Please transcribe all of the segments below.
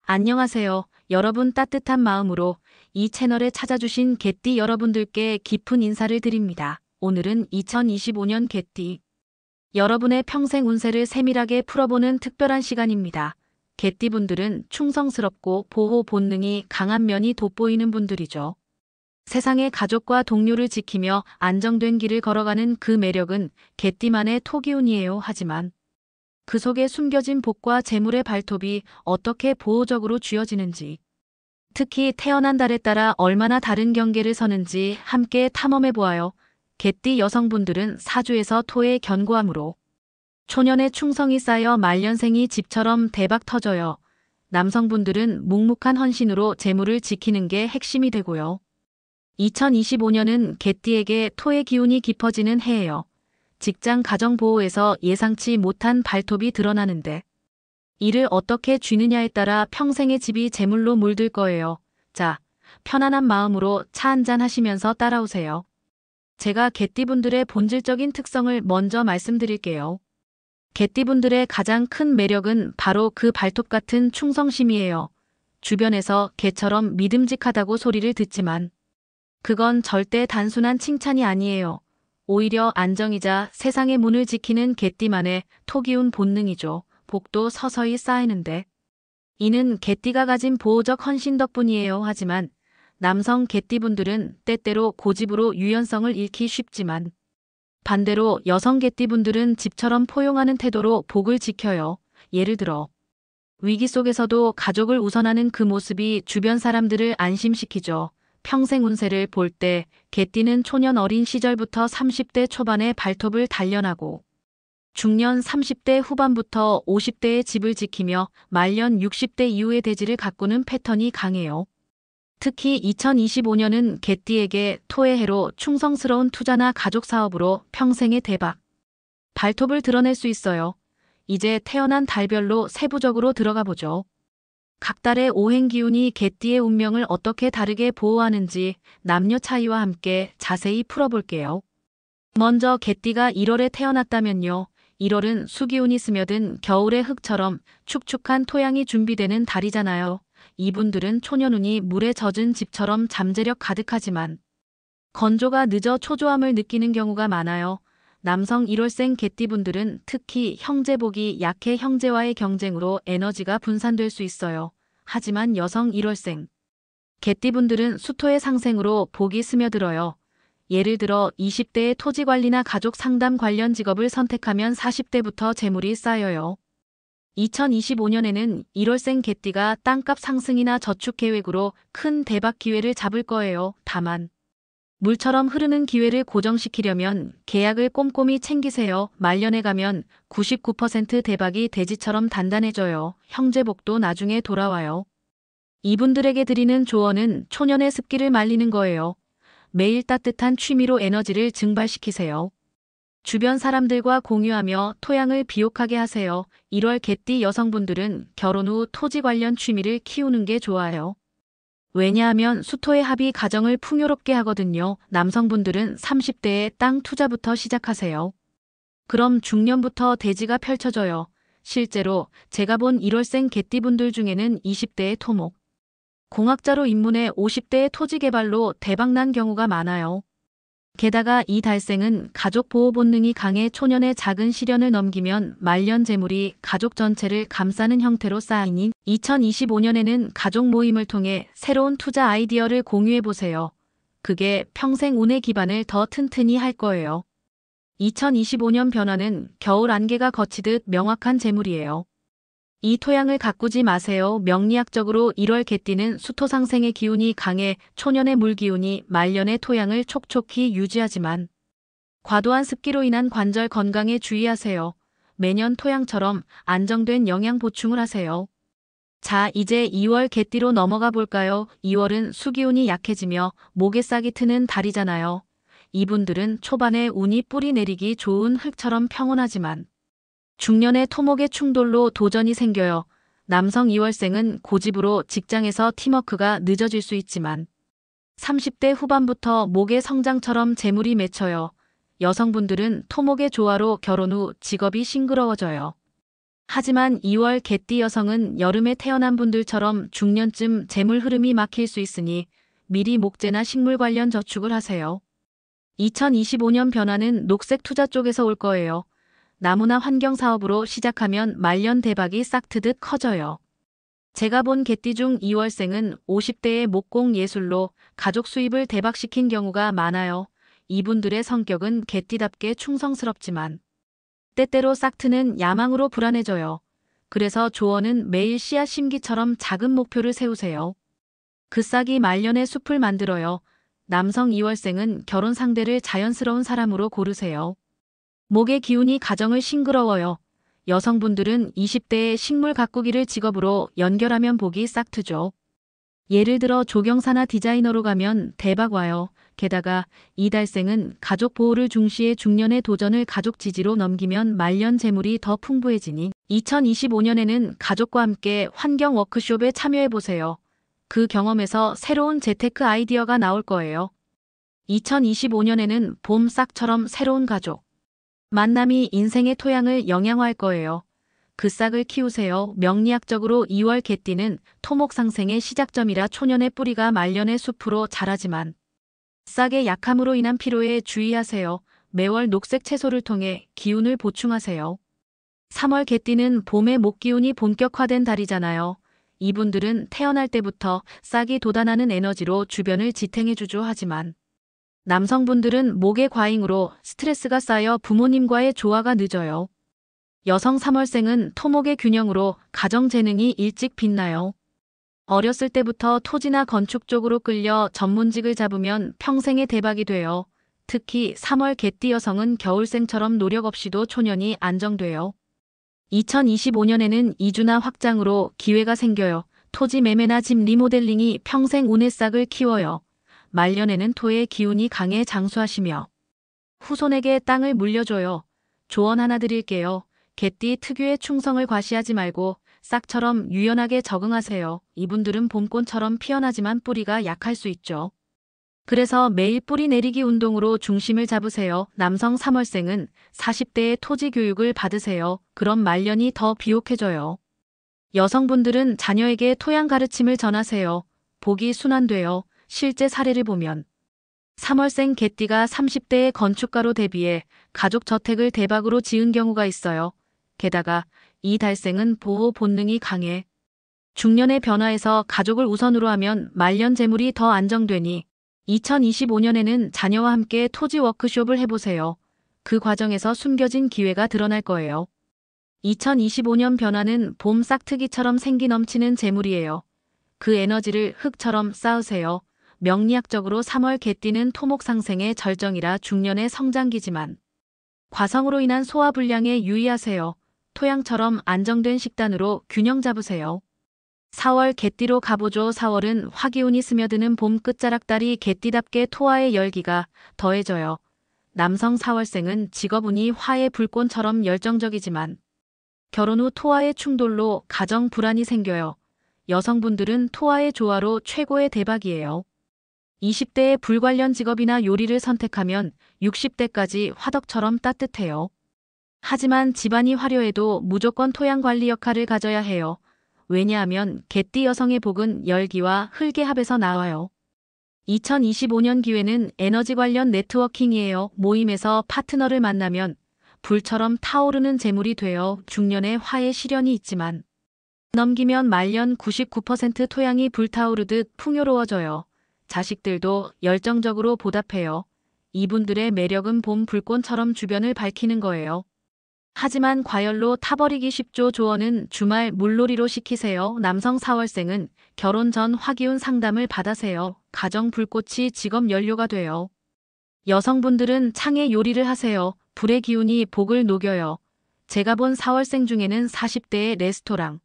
안녕하세요. 여러분 따뜻한 마음으로 이 채널에 찾아주신 개띠 여러분들께 깊은 인사를 드립니다. 오늘은 2025년 개띠 여러분의 평생 운세를 세밀하게 풀어보는 특별한 시간입니다. 개띠분들은 충성스럽고 보호 본능이 강한 면이 돋보이는 분들이죠. 세상의 가족과 동료를 지키며 안정된 길을 걸어가는 그 매력은 개띠만의 토기운이에요. 하지만 그 속에 숨겨진 복과 재물의 발톱이 어떻게 보호적으로 쥐어지는지, 특히 태어난 달에 따라 얼마나 다른 경계를 서는지 함께 탐험해 보아요. 개띠 여성분들은 사주에서 토의 견고함으로 초년의 충성이 쌓여 말년생이 집처럼 대박 터져요. 남성분들은 묵묵한 헌신으로 재물을 지키는 게 핵심이 되고요. 2025년은 개띠에게 토의 기운이 깊어지는 해예요. 직장 가정 보호에서 예상치 못한 발톱이 드러나는데 이를 어떻게 쥐느냐에 따라 평생의 집이 재물로 물들 거예요. 자, 편안한 마음으로 차 한잔 하시면서 따라오세요. 제가 개띠분들의 본질적인 특성을 먼저 말씀드릴게요. 개띠분들의 가장 큰 매력은 바로 그 발톱 같은 충성심이에요. 주변에서 개처럼 믿음직하다고 소리를 듣지만 그건 절대 단순한 칭찬이 아니에요. 오히려 안정이자 세상의 문을 지키는 개띠만의 토기운 본능이죠. 복도 서서히 쌓이는데 이는 개띠가 가진 보호적 헌신 덕분이에요. 하지만 남성 개띠분들은 때때로 고집으로 유연성을 잃기 쉽지만 반대로 여성 개띠분들은 집처럼 포용하는 태도로 복을 지켜요. 예를 들어 위기 속에서도 가족을 우선하는 그 모습이 주변 사람들을 안심시키죠. 평생 운세를 볼 때 개띠는 초년 어린 시절부터 30대 초반에 발톱을 단련하고 중년 30대 후반부터 50대의 집을 지키며 말년 60대 이후의 대지를 가꾸는 패턴이 강해요. 특히 2025년은 개띠에게 토의 해로 충성스러운 투자나 가족 사업으로 평생의 대박, 발톱을 드러낼 수 있어요. 이제 태어난 달별로 세부적으로 들어가 보죠. 각 달의 오행 기운이 개띠의 운명을 어떻게 다르게 보호하는지 남녀 차이와 함께 자세히 풀어볼게요. 먼저 개띠가 1월에 태어났다면요. 1월은 수기운이 스며든 겨울의 흙처럼 축축한 토양이 준비되는 달이잖아요. 이분들은 초년운이 물에 젖은 집처럼 잠재력 가득하지만 건조가 늦어 초조함을 느끼는 경우가 많아요. 남성 1월생 개띠분들은 특히 형제복이 약해 형제와의 경쟁으로 에너지가 분산될 수 있어요. 하지만 여성 1월생 개띠분들은 수토의 상생으로 복이 스며들어요. 예를 들어 20대의 토지관리나 가족 상담 관련 직업을 선택하면 40대부터 재물이 쌓여요. 2025년에는 1월생 개띠가 땅값 상승이나 저축 계획으로 큰 대박 기회를 잡을 거예요. 다만 물처럼 흐르는 기회를 고정시키려면 계약을 꼼꼼히 챙기세요. 말년에 가면 99% 대박이 대지처럼 단단해져요. 형제복도 나중에 돌아와요. 이분들에게 드리는 조언은 초년의 습기를 말리는 거예요. 매일 따뜻한 취미로 에너지를 증발시키세요. 주변 사람들과 공유하며 토양을 비옥하게 하세요. 1월 개띠 여성분들은 결혼 후 토지 관련 취미를 키우는 게 좋아요. 왜냐하면 수토의 합이 가정을 풍요롭게 하거든요. 남성분들은 30대에 땅 투자부터 시작하세요. 그럼 중년부터 대지가 펼쳐져요. 실제로 제가 본 1월생 개띠분들 중에는 20대의 토목, 공학자로 입문해 50대의 토지 개발로 대박난 경우가 많아요. 게다가 이 달생은 가족 보호 본능이 강해 초년의 작은 시련을 넘기면 말년 재물이 가족 전체를 감싸는 형태로 쌓이니 2025년에는 가족 모임을 통해 새로운 투자 아이디어를 공유해보세요. 그게 평생 운의 기반을 더 튼튼히 할 거예요. 2025년 변화는 겨울 안개가 거치듯 명확한 재물이에요. 이 토양을 가꾸지 마세요. 명리학적으로 1월 개띠는 수토상생의 기운이 강해 초년의 물기운이 말년의 토양을 촉촉히 유지하지만 과도한 습기로 인한 관절 건강에 주의하세요. 매년 토양처럼 안정된 영양 보충을 하세요. 자, 이제 2월 개띠로 넘어가 볼까요? 2월은 수기운이 약해지며 목에 싹이 트는 달이잖아요. 이분들은 초반에 운이 뿌리 내리기 좋은 흙처럼 평온하지만 중년의 토목의 충돌로 도전이 생겨요. 남성 2월생은 고집으로 직장에서 팀워크가 늦어질 수 있지만 30대 후반부터 목의 성장처럼 재물이 맺혀요. 여성분들은 토목의 조화로 결혼 후 직업이 싱그러워져요. 하지만 2월 개띠 여성은 여름에 태어난 분들처럼 중년쯤 재물 흐름이 막힐 수 있으니 미리 목재나 식물 관련 저축을 하세요. 2025년 변화는 녹색 투자 쪽에서 올 거예요. 나무나 환경 사업으로 시작하면 말년 대박이 싹 트듯 커져요. 제가 본 개띠 중 2월생은 50대의 목공 예술로 가족 수입을 대박시킨 경우가 많아요. 이분들의 성격은 개띠답게 충성스럽지만 때때로 싹 트는 야망으로 불안해져요. 그래서 조언은 매일 씨앗 심기처럼 작은 목표를 세우세요. 그 싹이 말년의 숲을 만들어요. 남성 2월생은 결혼 상대를 자연스러운 사람으로 고르세요. 목의 기운이 가정을 싱그러워요. 여성분들은 20대의 식물 가꾸기를 직업으로 연결하면 복이 싹 트죠. 예를 들어 조경사나 디자이너로 가면 대박 와요. 게다가 이달생은 가족 보호를 중시해 중년의 도전을 가족 지지로 넘기면 말년 재물이 더 풍부해지니 2025년에는 가족과 함께 환경 워크숍에 참여해보세요. 그 경험에서 새로운 재테크 아이디어가 나올 거예요. 2025년에는 봄 싹처럼 새로운 가족 만남이 인생의 토양을 영양화할 거예요. 그 싹을 키우세요. 명리학적으로 2월 개띠는 토목 상생의 시작점이라 초년의 뿌리가 말년의 숲으로 자라지만 싹의 약함으로 인한 피로에 주의하세요. 매월 녹색 채소를 통해 기운을 보충하세요. 3월 개띠는 봄의 목기운이 본격화된 달이잖아요. 이분들은 태어날 때부터 싹이 돋아나는 에너지로 주변을 지탱해주죠. 하지만 남성분들은 목의 과잉으로 스트레스가 쌓여 부모님과의 조화가 늦어요. 여성 3월생은 토목의 균형으로 가정 재능이 일찍 빛나요. 어렸을 때부터 토지나 건축 쪽으로 끌려 전문직을 잡으면 평생의 대박이 돼요. 특히 3월 개띠 여성은 겨울생처럼 노력 없이도 초년이 안정돼요. 2025년에는 이주나 확장으로 기회가 생겨요. 토지 매매나 집 리모델링이 평생 운의 싹을 키워요. 말년에는 토의 기운이 강해 장수하시며 후손에게 땅을 물려줘요. 조언 하나 드릴게요. 개띠 특유의 충성을 과시하지 말고 싹처럼 유연하게 적응하세요. 이분들은 봄꽃처럼 피어나지만 뿌리가 약할 수 있죠. 그래서 매일 뿌리 내리기 운동으로 중심을 잡으세요. 남성 3월생은 40대의 토지 교육을 받으세요. 그럼 말년이 더 비옥해져요. 여성분들은 자녀에게 토양 가르침을 전하세요. 복이 순환돼요. 실제 사례를 보면 3월생 개띠가 30대의 건축가로 데뷔해 가족 저택을 대박으로 지은 경우가 있어요. 게다가 이 달생은 보호 본능이 강해 중년의 변화에서 가족을 우선으로 하면 말년 재물이 더 안정되니 2025년에는 자녀와 함께 토지 워크숍을 해보세요. 그 과정에서 숨겨진 기회가 드러날 거예요. 2025년 변화는 봄 싹트기처럼 생기 넘치는 재물이에요. 그 에너지를 흙처럼 쌓으세요. 명리학적으로 3월 개띠는 토목 상생의 절정이라 중년의 성장기지만 과성으로 인한 소화불량에 유의하세요. 토양처럼 안정된 식단으로 균형 잡으세요. 4월 개띠로 가보죠. 4월은 화기운이 스며드는 봄 끝자락달이 개띠답게 토화의 열기가 더해져요. 남성 4월생은 직업운이 화의 불꽃처럼 열정적이지만 결혼 후 토화의 충돌로 가정 불안이 생겨요. 여성분들은 토화의 조화로 최고의 대박이에요. 20대의 불관련 직업이나 요리를 선택하면 60대까지 화덕처럼 따뜻해요. 하지만 집안이 화려해도 무조건 토양 관리 역할을 가져야 해요. 왜냐하면 개띠 여성의 복은 열기와 흙의 합에서 나와요. 2025년 기회는 에너지 관련 네트워킹이에요. 모임에서 파트너를 만나면 불처럼 타오르는 재물이 되어 중년의 화의 시련이 있지만 넘기면 말년 99% 토양이 불타오르듯 풍요로워져요. 자식들도 열정적으로 보답해요. 이분들의 매력은 봄 불꽃처럼 주변을 밝히는 거예요. 하지만 과열로 타버리기 쉽죠. 조언은 주말 물놀이로 시키세요. 남성 4월생은 결혼 전 화기운 상담을 받으세요. 가정 불꽃이 직업 연료가 돼요. 여성분들은 창에 요리를 하세요. 불의 기운이 복을 녹여요. 제가 본 4월생 중에는 40대의 레스토랑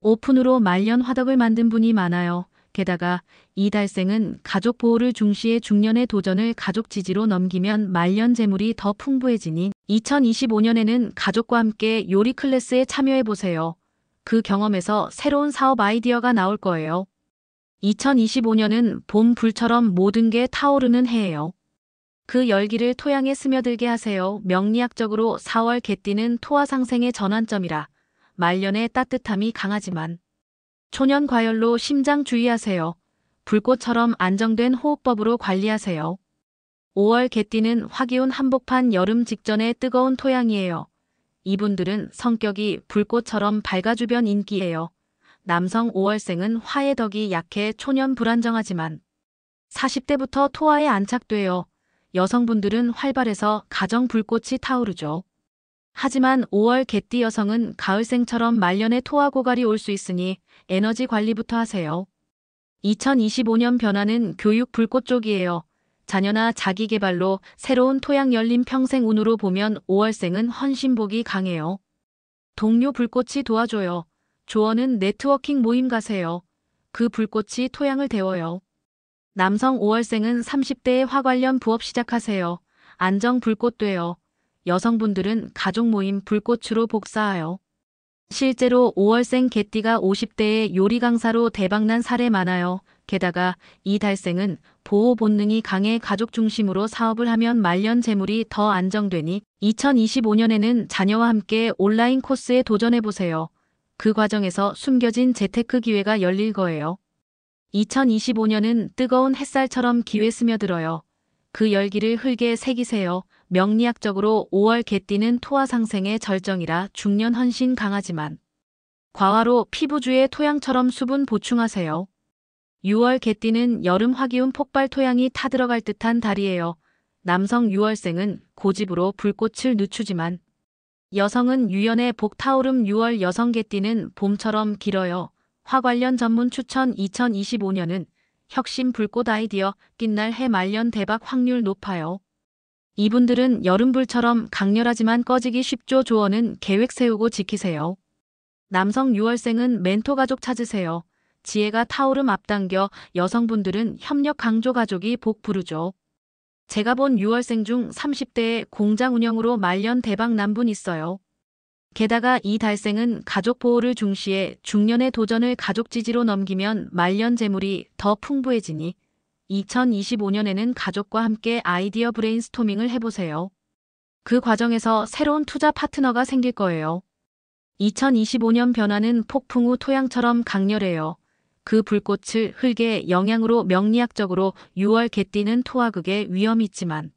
오픈으로 말년 화덕을 만든 분이 많아요. 게다가 이 달생은 가족 보호를 중시해 중년의 도전을 가족 지지로 넘기면 말년 재물이 더 풍부해지니 2025년에는 가족과 함께 요리 클래스에 참여해보세요. 그 경험에서 새로운 사업 아이디어가 나올 거예요. 2025년은 봄 불처럼 모든 게 타오르는 해예요. 그 열기를 토양에 스며들게 하세요. 명리학적으로 4월 개띠는 토화 상생의 전환점이라 말년의 따뜻함이 강하지만 초년 과열로 심장 주의하세요. 불꽃처럼 안정된 호흡법으로 관리하세요. 5월 개띠는 화기운 한복판 여름 직전의 뜨거운 토양이에요. 이분들은 성격이 불꽃처럼 밝아 주변 인기예요. 남성 5월생은 화의 덕이 약해 초년 불안정하지만 40대부터 토화에 안착돼요. 여성분들은 활발해서 가정 불꽃이 타오르죠. 하지만 5월 개띠 여성은 가을생처럼 말년에 토화 고갈이 올 수 있으니 에너지 관리부터 하세요. 2025년 변화는 교육 불꽃 쪽이에요. 자녀나 자기개발로 새로운 토양 열린 평생 운으로 보면 5월생은 헌신복이 강해요. 동료 불꽃이 도와줘요. 조언은 네트워킹 모임 가세요. 그 불꽃이 토양을 데워요. 남성 5월생은 30대에 화 관련 부업 시작하세요. 안정 불꽃 돼요. 여성분들은 가족 모임 불꽃으로 복사하여. 실제로 5월생 개띠가 50대에 요리 강사로 대박난 사례 많아요. 게다가 이 달생은 보호 본능이 강해 가족 중심으로 사업을 하면 말년 재물이 더 안정되니 2025년에는 자녀와 함께 온라인 코스에 도전해보세요. 그 과정에서 숨겨진 재테크 기회가 열릴 거예요. 2025년은 뜨거운 햇살처럼 기회 스며들어요. 그 열기를 흙에 새기세요. 명리학적으로 5월 개띠는 토화 상생의 절정이라 중년 헌신 강하지만 과화로 피부주의 토양처럼 수분 보충하세요. 6월 개띠는 여름 화기운 폭발 토양이 타들어갈 듯한 달이에요. 남성 6월생은 고집으로 불꽃을 늦추지만 여성은 유연의 복 타오름 6월 여성 개띠는 봄처럼 길어요. 화 관련 전문 추천 2025년은 혁신 불꽃 아이디어 낀날 해 말년 대박 확률 높아요. 이분들은 여름불처럼 강렬하지만 꺼지기 쉽죠. 조언은 계획 세우고 지키세요. 남성 6월생은 멘토 가족 찾으세요. 지혜가 타오름 앞당겨 여성분들은 협력 강조 가족이 복 부르죠. 제가 본 6월생 중 30대에 공장 운영으로 말년 대박 난 분 있어요. 게다가 이 달생은 가족 보호를 중시해 중년의 도전을 가족 지지로 넘기면 말년 재물이 더 풍부해지니 2025년에는 가족과 함께 아이디어 브레인스토밍을 해보세요. 그 과정에서 새로운 투자 파트너가 생길 거예요. 2025년 변화는 폭풍 후 토양처럼 강렬해요. 그 불꽃을 흙의 영향으로 명리학적으로 6월 개띠는 토화극의 위험이 있지만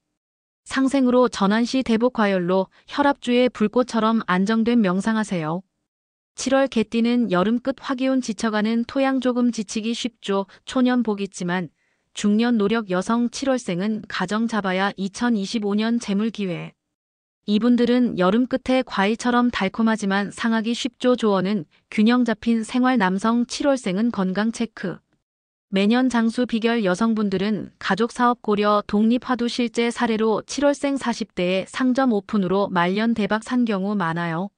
상생으로 전환시 대복 과열로 혈압주의 불꽃처럼 안정된 명상하세요. 7월 개띠는 여름 끝 화기운 지쳐가는 토양 조금 지치기 쉽죠. 초년 복 있지만 중년 노력 여성 7월생은 가정 잡아야 2025년 재물 기회. 이분들은 여름 끝에 과일처럼 달콤하지만 상하기 쉽죠. 조언은 균형 잡힌 생활 남성 7월생은 건강 체크. 매년 장수 비결 여성분들은 가족 사업 고려 독립화두 실제 사례로 7월생 40대에 상점 오픈으로 말년 대박 산 경우 많아요.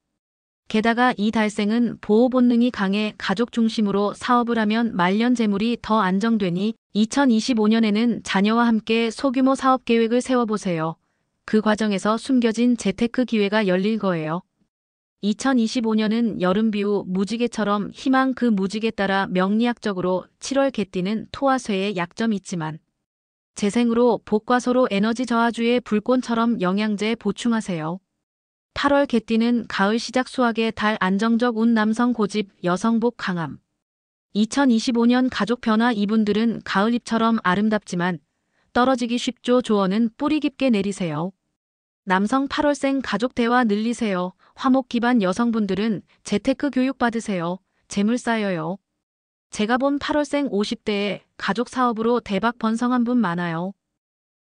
게다가 이 달생은 보호 본능이 강해 가족 중심으로 사업을 하면 말년 재물이 더 안정되니 2025년에는 자녀와 함께 소규모 사업 계획을 세워보세요. 그 과정에서 숨겨진 재테크 기회가 열릴 거예요. 2025년은 여름 비후 무지개처럼 희망 그 무지개 따라 명리학적으로 7월 개띠는 토화쇠의 약점이 있지만 재생으로 복과 소로 에너지 저하주의 불꽃처럼 영양제 보충하세요. 8월 개띠는 가을 시작 수학의 달 안정적 운 남성 고집 여성 복 강함. 2025년 가족 변화 이분들은 가을잎처럼 아름답지만 떨어지기 쉽죠. 조언은 뿌리 깊게 내리세요. 남성 8월생 가족 대화 늘리세요. 화목 기반 여성분들은 재테크 교육 받으세요. 재물 쌓여요. 제가 본 8월생 50대에 가족 사업으로 대박 번성한 분 많아요.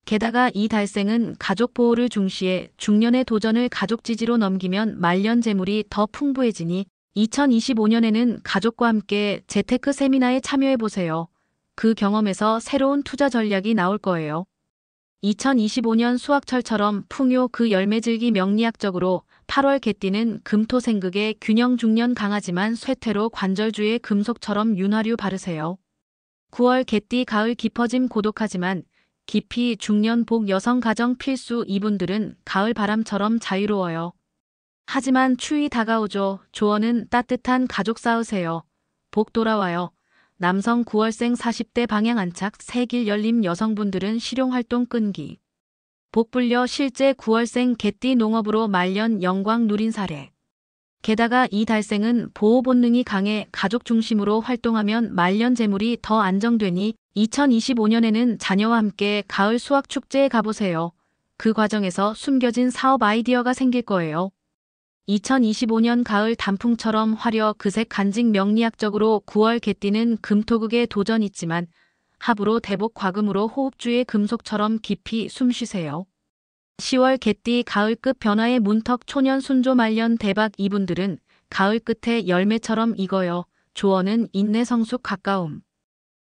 게다가 이 달생은 가족 보호를 중시해 중년의 도전을 가족 지지로 넘기면 말년 재물이 더 풍부해지니 2025년에는 가족과 함께 재테크 세미나에 참여해보세요. 그 경험에서 새로운 투자 전략이 나올 거예요. 2025년 수학철처럼 풍요 그 열매질기 명리학적으로 8월 개띠는 금토생극의 균형 중년 강하지만 쇠퇴로 관절주의 금속처럼 윤활유 바르세요. 9월 개띠 가을 깊어짐 고독하지만 깊이 중년 복 여성 가정 필수 이분들은 가을 바람처럼 자유로워요. 하지만 추위 다가오죠. 조언은 따뜻한 가족 쌓으세요. 복 돌아와요. 남성 9월생 40대 방향 안착 새길 열림 여성분들은 실용활동 끈기. 복 불려 실제 9월생 개띠 농업으로 말년 영광 누린 사례. 게다가 이 달생은 보호 본능이 강해 가족 중심으로 활동하면 말년 재물이 더 안정되니 2025년에는 자녀와 함께 가을 수학 축제에 가보세요. 그 과정에서 숨겨진 사업 아이디어가 생길 거예요. 2025년 가을 단풍처럼 화려 그색 간직 명리학적으로 9월 개띠는 금토극에 도전 있지만 합으로 대복 과금으로 호흡주의 금속처럼 깊이 숨쉬세요. 10월 개띠 가을 끝 변화의 문턱 초년 순조 말년 대박 이분들은 가을 끝에 열매처럼 익어요. 조언은 인내 성숙 가까움.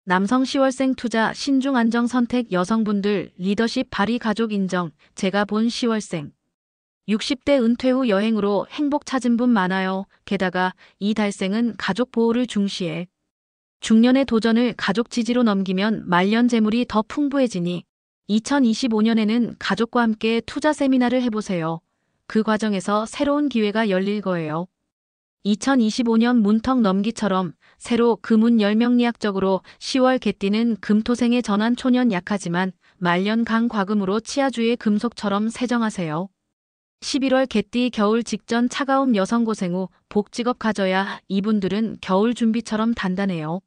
남성 10월생 투자 신중 안정 선택 여성분들 리더십 발휘 가족 인정 제가 본 10월생 60대 은퇴 후 여행으로 행복 찾은 분 많아요. 게다가 이 달생은 가족 보호를 중시해. 중년의 도전을 가족 지지로 넘기면 말년 재물이 더 풍부해지니 2025년에는 가족과 함께 투자 세미나를 해보세요. 그 과정에서 새로운 기회가 열릴 거예요. 2025년 문턱 넘기처럼 새로 금운 열명리학적으로 10월 개띠는 금토생의 전환 초년 약하지만 말년 강과금으로 치아주의 금속처럼 세정하세요. 11월 개띠 겨울 직전 차가움 여성 고생 후 복직업 가져야 이분들은 겨울 준비처럼 단단해요.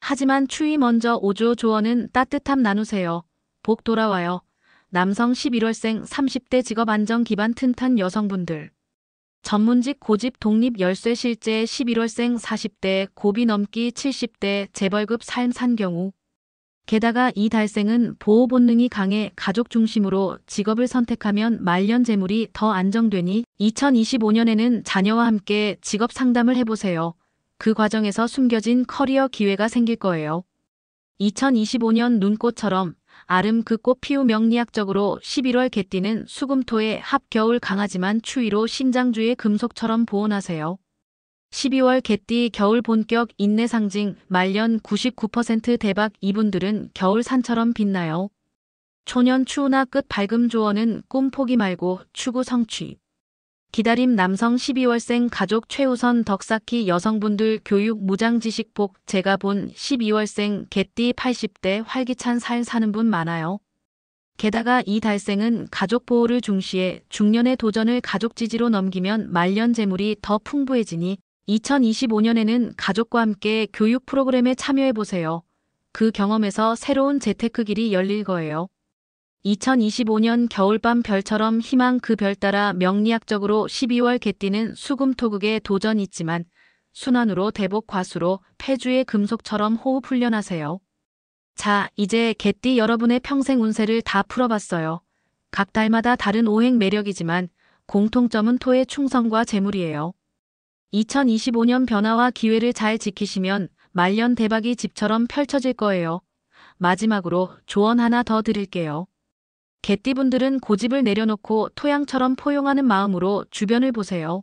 하지만 추위 먼저 오죠. 조언은 따뜻함 나누세요. 복 돌아와요. 남성 11월생 30대 직업 안정 기반 튼튼 여성분들. 전문직 고집 독립 열쇠 실제 11월생 40대 고비 넘기 70대 재벌급 삶 산 경우. 게다가 이 달생은 보호 본능이 강해 가족 중심으로 직업을 선택하면 말년 재물이 더 안정되니 2025년에는 자녀와 함께 직업 상담을 해보세요. 그 과정에서 숨겨진 커리어 기회가 생길 거예요. 2025년 눈꽃처럼 아름 그 꽃 피우 명리학적으로 11월 개띠는 수금토의 합겨울 강하지만 추위로 신장주의 금속처럼 보온하세요. 12월 개띠 겨울 본격 인내 상징 말년 99% 대박 이분들은 겨울 산처럼 빛나요. 초년 추우나 끝 밝음 조언은 꿈 포기 말고 추구 성취. 기다림 남성 12월생 가족 최우선 덕 쌓기 여성분들 교육 무장 지식복 제가 본 12월생 개띠 80대 활기찬 살 사는 분 많아요. 게다가 이 달생은 가족 보호를 중시해 중년의 도전을 가족 지지로 넘기면 말년 재물이 더 풍부해지니 2025년에는 가족과 함께 교육 프로그램에 참여해보세요. 그 경험에서 새로운 재테크 길이 열릴 거예요. 2025년 겨울밤 별처럼 희망 그 별 따라 명리학적으로 12월 개띠는 수금토극에 도전 있지만 순환으로 대복 과수로 폐주의 금속처럼 호흡 훈련하세요. 자, 이제 개띠 여러분의 평생 운세를 다 풀어봤어요. 각 달마다 다른 오행 매력이지만 공통점은 토의 충성과 재물이에요. 2025년 변화와 기회를 잘 지키시면 말년 대박이 집처럼 펼쳐질 거예요. 마지막으로 조언 하나 더 드릴게요. 개띠분들은 고집을 내려놓고 토양처럼 포용하는 마음으로 주변을 보세요.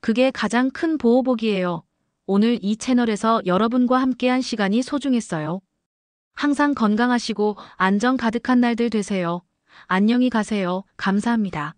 그게 가장 큰 보호복이에요. 오늘 이 채널에서 여러분과 함께한 시간이 소중했어요. 항상 건강하시고 안정 가득한 날들 되세요. 안녕히 가세요. 감사합니다.